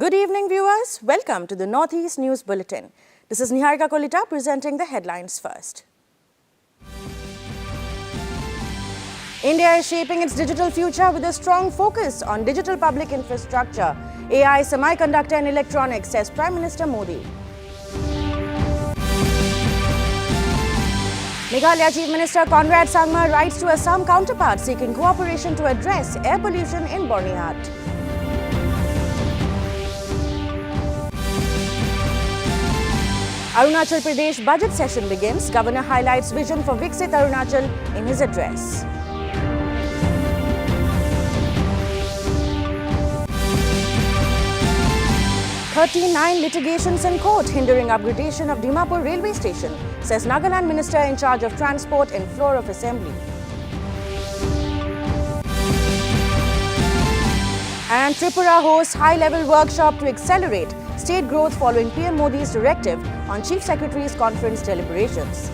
Good evening, viewers. Welcome to the Northeast News Bulletin. This is Niharika Kolita presenting the headlines first. India is shaping its digital future with a strong focus on digital public infrastructure, AI, semiconductor and electronics, says Prime Minister Modi. Meghalaya Chief Minister Conrad Sangma writes to Assam counterpart seeking cooperation to address air pollution in Bornihat. Arunachal Pradesh budget session begins. Governor highlights vision for Viksit Arunachal in his address. "39 litigations in court hindering upgradation of Dimapur railway station," says Nagaland Minister in charge of Transport and Floor of Assembly. And Tripura hosts high-level workshop to accelerate state growth following PM Modi's directive on Chief Secretary's conference deliberations.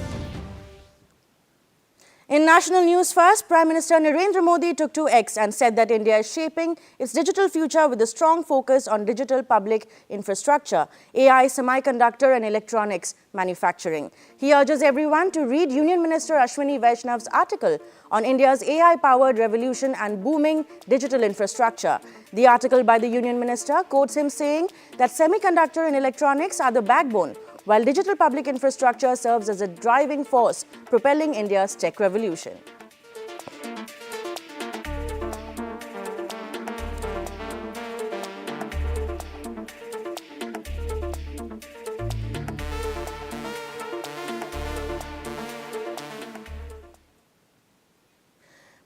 In national news first, Prime Minister Narendra Modi took to X and said that India is shaping its digital future with a strong focus on digital public infrastructure, AI, semiconductor and electronics manufacturing. He urges everyone to read Union Minister Ashwini Vaishnav's article on India's AI-powered revolution and booming digital infrastructure. The article by the Union Minister quotes him saying that semiconductor and electronics are the backbone, while digital public infrastructure serves as a driving force propelling India's tech revolution.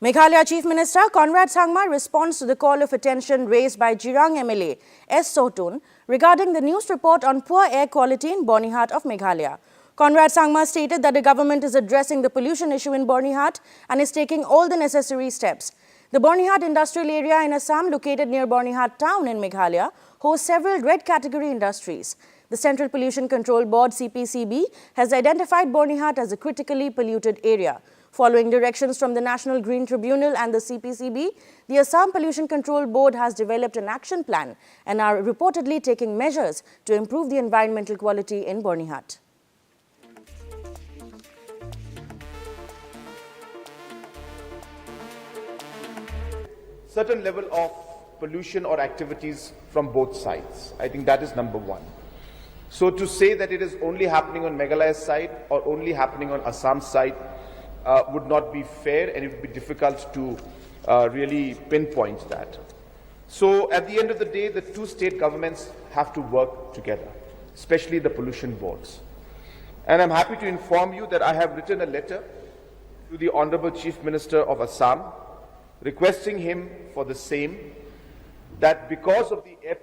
Meghalaya Chief Minister Conrad Sangma responds to the call of attention raised by Jirang MLA S. Sotun regarding the news report on poor air quality in Bornihat of Meghalaya. Conrad Sangma stated that the government is addressing the pollution issue in Bornihat and is taking all the necessary steps. The Bornihat industrial area in Assam, located near Bornihat town in Meghalaya, hosts several red category industries. The Central Pollution Control Board (CPCB) has identified Bornihat as a critically polluted area. Following directions from the National Green Tribunal and the CPCB, the Assam Pollution Control Board has developed an action plan and are reportedly taking measures to improve the environmental quality in Bornihat. Certain level of pollution or activities from both sides. I think that is number one. So to say that it is only happening on Meghalaya's side or only happening on Assam's side would not be fair, and it would be difficult to really pinpoint that. So at the end of the day, the two state governments have to work together, especially the pollution boards. And I'm happy to inform you that I have written a letter to the Honorable Chief Minister of Assam requesting him for the same, that because of the air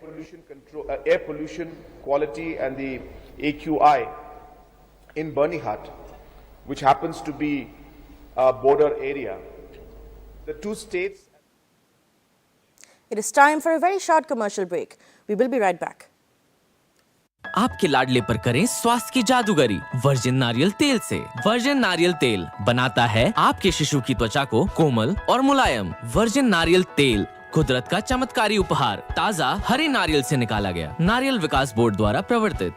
pollution quality and the AQI in Bornihat, which happens to be a border area, the two states. It is time for a very short commercial break. We will be right back. आपके लाडले पर करें स्वास्थ्य की जादूगरी virgin नारियल तेल से। Virgin नारियल तेल बनाता है आपके शिशु की त्वचा को कोमल और मुलायम। वर्जिन नारियल तेल कुदरत का चमत्कारी उपहार ताजा हरे नारियल से निकाला गया। नारियल विकास बोर्ड द्वारा प्रवर्तित।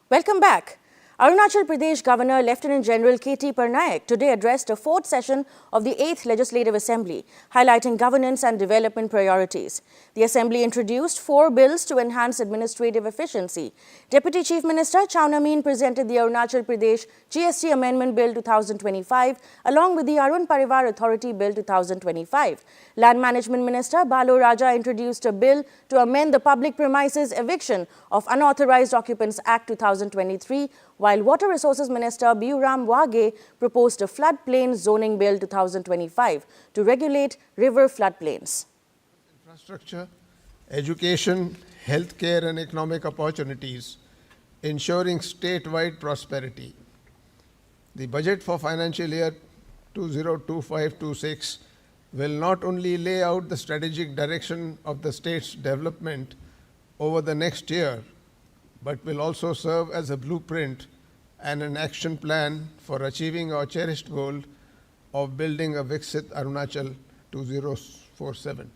Welcome back. Arunachal Pradesh Governor Lieutenant General K.T. Parnaik today addressed a fourth session of the 8th Legislative Assembly, highlighting governance and development priorities. The Assembly introduced 4 bills to enhance administrative efficiency. Deputy Chief Minister Chauna Mean presented the Arunachal Pradesh GST Amendment Bill 2025 along with the Arun Parivar Authority Bill 2025. Land Management Minister Balo Raja introduced a bill to amend the Public Premises Eviction of Unauthorized Occupants Act 2023, while Water Resources Minister Biuram Wage proposed a floodplain zoning bill 2025 to regulate river floodplains. Infrastructure, education, healthcare and economic opportunities, ensuring statewide prosperity. The budget for financial year 2025-26 will not only lay out the strategic direction of the state's development over the next year, but will also serve as a blueprint and an action plan for achieving our cherished goal of building a Viksit Arunachal 2047.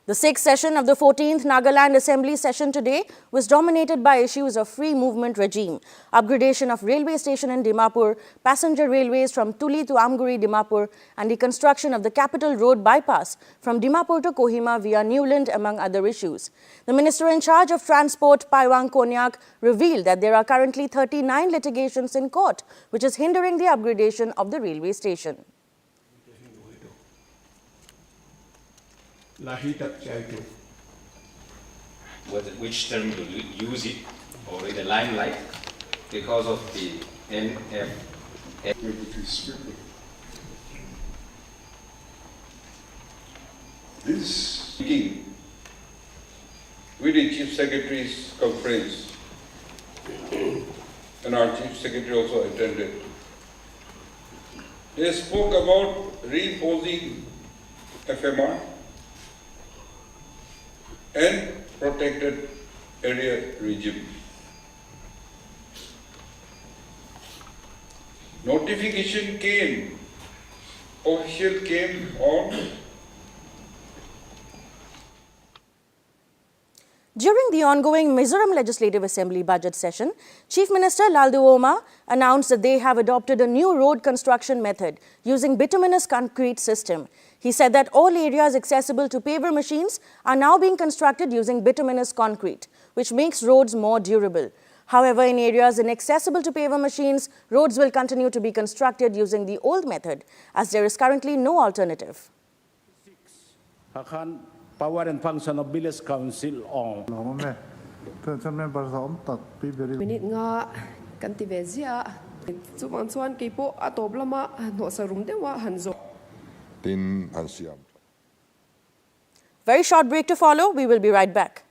The sixth session of the 14th Nagaland Assembly session today was dominated by issues of free movement regime, upgradation of railway station in Dimapur, passenger railways from Tuli to Amguri, Dimapur, and the construction of the capital road bypass from Dimapur to Kohima via Newland, among other issues. The minister in charge of transport, Paiwang Konyak, revealed that there are currently 39 litigations in court, which is hindering the upgradation of the railway station. Which term to use it, or in the limelight, because of the NF. This meeting with the Chief Secretary's conference, and our Chief Secretary also attended. They spoke about reimposing FMR and protected area regime. Notification came, official came on During the ongoing Mizoram Legislative Assembly budget session, Chief Minister Lalduoma announced that they have adopted a new road construction method using bituminous concrete system. He said that all areas accessible to paver machines are now being constructed using bituminous concrete, which makes roads more durable. However, in areas inaccessible to paver machines, roads will continue to be constructed using the old method, as there is currently no alternative. Power and function of Village Council on. Minute nga kantivezia chuan kipo atoblama no sarum dewa hanzo. Very short break to follow. We will be right back.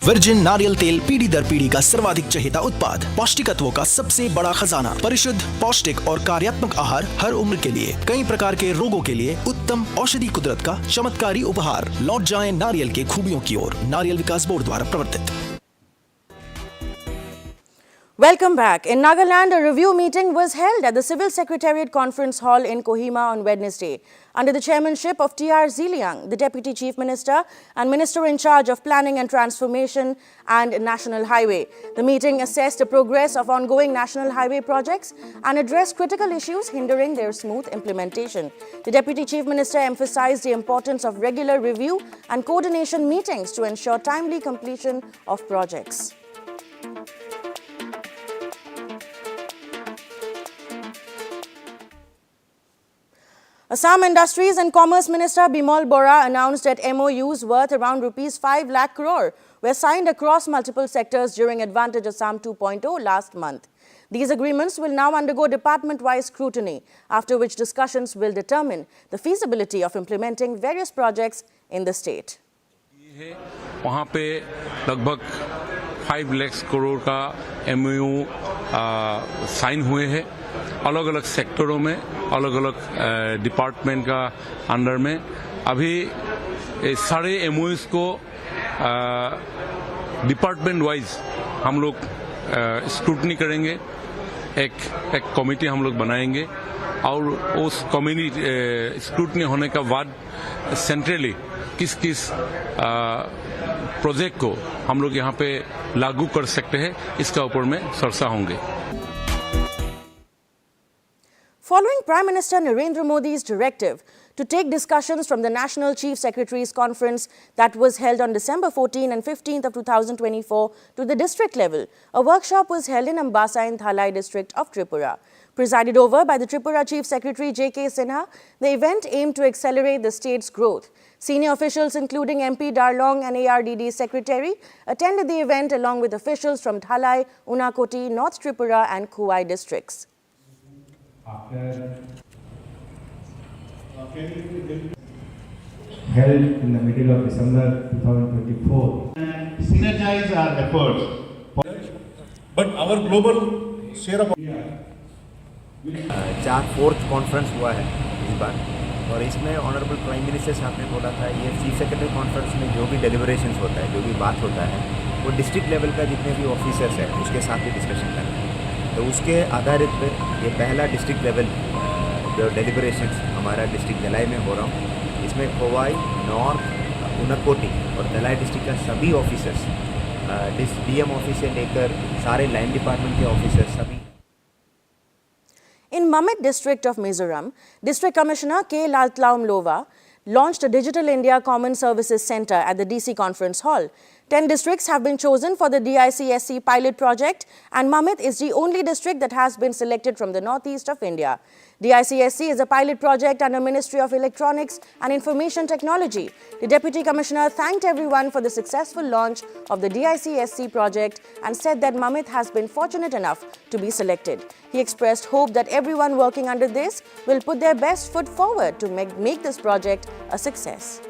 Virgin नारियल तेल पीढ़ी दर पीढ़ी का सर्वाधिक चहेता उत्पाद, पौष्टिकत्वों का सबसे बड़ा खजाना, परिशुद्ध, पौष्टिक और कार्यात्मक आहार हर उम्र के लिए, कई प्रकार के रोगों के लिए उत्तम औषधि कुदरत का चमत्कारी उपहार। लौट जाएं नारियल के खूबियों की ओर। नारियल विकास बोर्ड द्वारा प्रवर्तित। Welcome back. In Nagaland, a review meeting was held at the Civil Secretariat Conference Hall in Kohima on Wednesday. Under the chairmanship of T.R. Ziliang, the Deputy Chief Minister and Minister in charge of Planning and Transformation and National Highway. The meeting assessed the progress of ongoing national highway projects and addressed critical issues hindering their smooth implementation. The Deputy Chief Minister emphasized the importance of regular review and coordination meetings to ensure timely completion of projects. Assam Industries and Commerce Minister Bimal Bora announced that MOUs worth around ₹5 lakh crore were signed across multiple sectors during Advantage Assam 2.0 last month. These agreements will now undergo department-wise scrutiny, after which discussions will determine the feasibility of implementing various projects in the state. वहाँ पे लगभग 5 लाख करोड़ का MOU sign हुए हैं अलग अलग सेक्टरों में, अलग अलग डिपार्टमेंट का अंडर में। अभी सारे MOUs को डिपार्टमेंट वाइज हम लोग स्क्रूटनी करेंगे। एक कमेटी हम लोग बनाएंगे और उस कम्युनिटी स्क्रूटनी होने का बाद सेंट्रली किस किस प्रोजेक्ट को हम लोग यहाँ पे लागू कर सकते हैं, इसका ऊपर में चर्चा होंगे। Following Prime Minister Narendra Modi's directive to take discussions from the National Chief Secretaries Conference that was held on December 14 and 15th of 2024 to the district level, a workshop was held in Ambasa in Thalai district of Tripura. Presided over by the Tripura Chief Secretary J.K. Sinha, the event aimed to accelerate the state's growth. Senior officials including MP Darlong and ARDD Secretary attended the event along with officials from Thalai, Unakoti, North Tripura and Kuwai districts. Held in the middle of December 2024. Synergize our efforts. But our global share of fourth conference हुआ है इस बार, और इसमें honourable prime minister साहब ने बोला था ये चीफ सेक्रेटरी कॉन्फ्रेंस में जो भी डेलिब्रेशंस होता है, जो भी बात होता है, वो डिस्ट्रिक्ट लेवल का जितने भी ऑफिसर्स हैं उसके साथ भी डिस्कशन करना है। तो उसके आधारित पे ये पहला डिस्ट्रिक्ट लेवल जो डेलिब्रेशंस हमारा डिस्ट्रिक्ट जलाई में हो रहा हूँ, इसमें कोवाई, नॉर्थ, उनकोटी और तलाई डिस्ट्रिक्ट का सभी ऑफिसर्स, डीएम ऑफिस से लेकर सारे लाइन डिपार्टमेंट के ऑफिसर्स सभी। In Mamit district of Mizoram, District Commissioner K. Laltlaum Lova launched a Digital India Common Services Center at the DC Conference Hall. 10 districts have been chosen for the DICSC pilot project, and Mamit is the only district that has been selected from the northeast of India. DICSC is a pilot project under Ministry of Electronics and Information Technology. The Deputy Commissioner thanked everyone for the successful launch of the DICSC project and said that Mamit has been fortunate enough to be selected. He expressed hope that everyone working under this will put their best foot forward to make this project a success.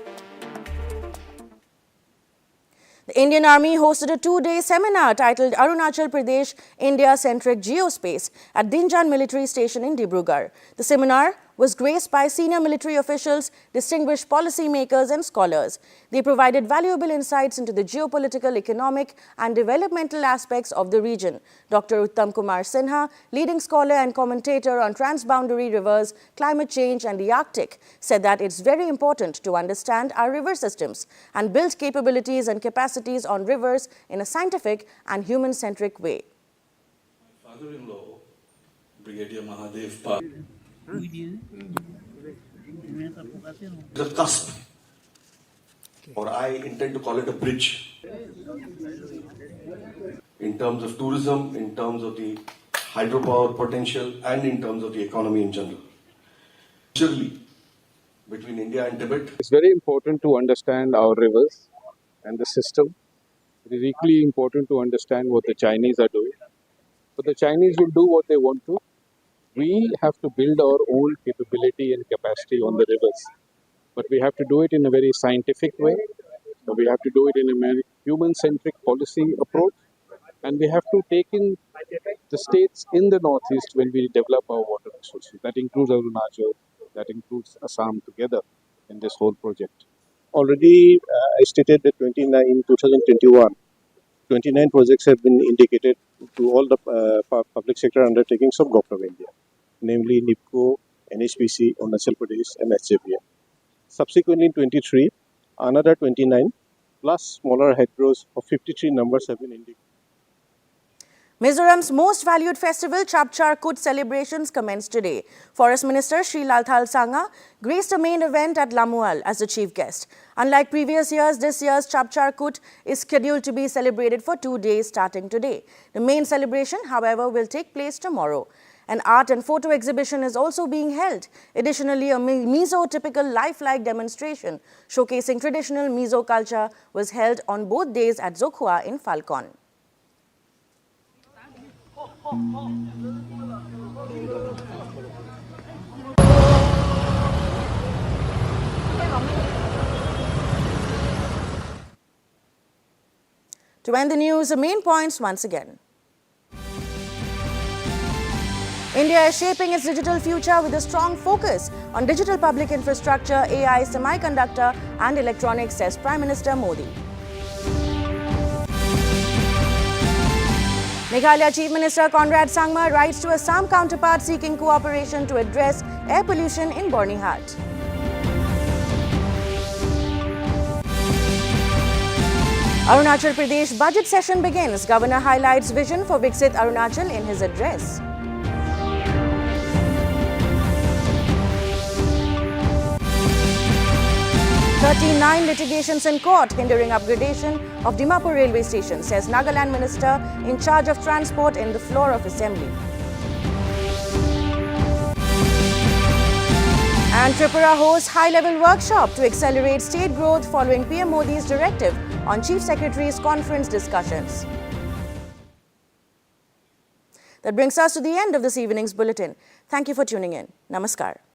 The Indian Army hosted a 2-day seminar titled Arunachal Pradesh India-Centric Geospace at Dinjan Military Station in Dibrugarh. The seminar was graced by senior military officials, distinguished policymakers and scholars. They provided valuable insights into the geopolitical, economic and developmental aspects of the region. Dr. Uttam Kumar Sinha, leading scholar and commentator on transboundary rivers, climate change and the Arctic, said that it's very important to understand our river systems and build capabilities and capacities on rivers in a scientific and human-centric way. My father-in-law, Brigadier Mahadev Pal, the cusp, or I intend to call it a bridge, in terms of tourism, in terms of the hydropower potential, and in terms of the economy in general. Surely, between India and Tibet, it's very important to understand our rivers and the system. It is equally important to understand what the Chinese are doing. But the Chinese will do what they want to. We have to build our own capability and capacity on the rivers. But we have to do it in a very scientific way. We have to do it in a very human-centric policy approach. And we have to take in the states in the northeast when we develop our water resources. That includes Arunachal, that includes Assam together in this whole project. Already I stated that in 2021, 29 projects have been indicated to all the public sector undertakings of Government of India, namely NIPCO, NHPC, Arunachal Pradesh and HJPM. Subsequently in 23, another 29 plus smaller hedgerows of 53 numbers have been indicated. Mizoram's most valued festival, Chapchar Kut celebrations commenced today. Forest Minister Shri Lalthal Sangha graced a main event at Lamual as the chief guest. Unlike previous years, this year's Chapchar Kut is scheduled to be celebrated for 2 days starting today. The main celebration, however, will take place tomorrow. An art and photo exhibition is also being held. Additionally, a Mizo-typical lifelike demonstration showcasing traditional Mizo culture was held on both days at Zokhua in Falcon. To end the news, the main points once again. India is shaping its digital future with a strong focus on digital public infrastructure, AI, semiconductor and electronics, says Prime Minister Modi. Meghalaya Chief Minister Conrad Sangma writes to Assam counterpart seeking cooperation to address air pollution in Bornihart. Arunachal Pradesh budget session begins. Governor highlights vision for Viksit Arunachal in his address. "39 litigations in court hindering upgradation of Dimapur railway station," says Nagaland Minister in charge of transport in the floor of Assembly. And Tripura hosts high-level workshop to accelerate state growth following PM Modi's directive on Chief Secretary's conference discussions. That brings us to the end of this evening's bulletin. Thank you for tuning in. Namaskar.